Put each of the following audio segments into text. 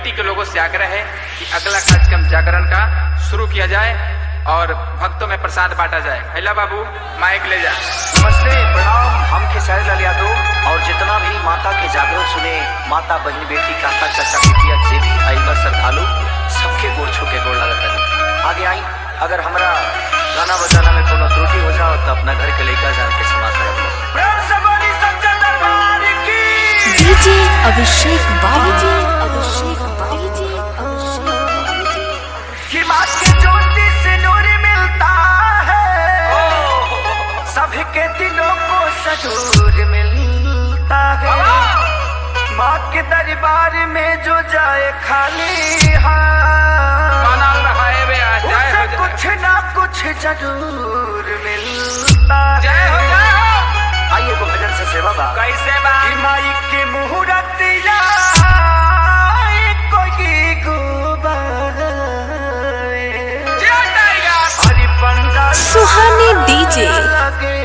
Committee के लोगों से आग्रह है कि अगला कार्यक्रम जागरण का शुरू किया जाए और भक्तों में प्रसाद बांटा जाए। हैला बाबू माइक ले जा। नमस्ते, प्रणाम। हम खेसारी लाल यादव और जितना भी माता के जागरण सुने, माता बहन बेटी काका चाचा बिटिया जे भी आईबा श्रद्धालु सबके गोड़ छू के गोड़ लगता है। आगे आई, अगर हमारा गाना बजाना में कोनो त्रुटि हो जाओ तो अपना घर के लेकर जान के क्षमा कर। डीजे अभिषेक बाबू जी, अभिषेक बाबू जी, अभिषेक बाबू जी। कि माँ के ज्योति से नूर मिलता है, सबके दिलों को सजूर मिलता है। माँ के दरबार में जो जाए खाली हाथ, उसे कुछ ना कुछ जरूर मिलता है। आइए को भजन से सेवा बा। कैसे बा? कि माई के मुहूर्त सुहानी डीजे लगे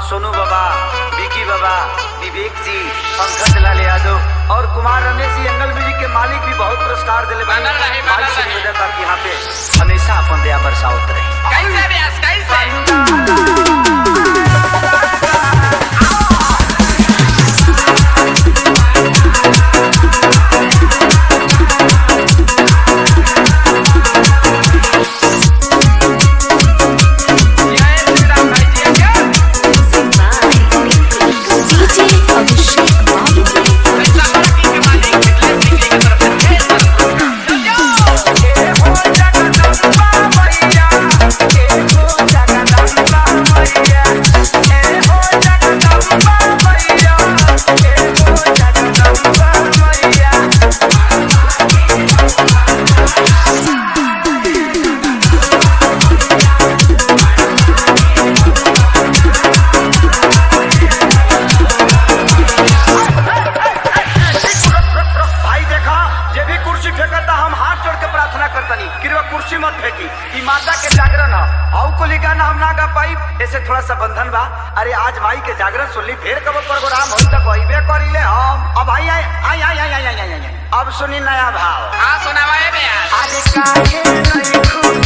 सोनू बाबा, विकी बाबा, विवेक जी, पंकज लाल यादव और कुमार रमेश जी, एंगल म्यूजिक के मालिक भी बहुत पुरस्कार दिले। यहाँ पे हमेशा अपन दया बरसावत रहे। कुर्सी मत फेंकी, ई माता के जागरण है। आउ को गाना हम ना गा पाई, ऐसे थोड़ा सा बंधन बा। अरे आज माई के जागरण सुनली, फिर कब प्रोग्राम हो तक होइबे करिले हम। अब आई आई आई आई आई आई आई अब सुनी नया भाव। हाँ सुनावा है बे। आज काहे नहीं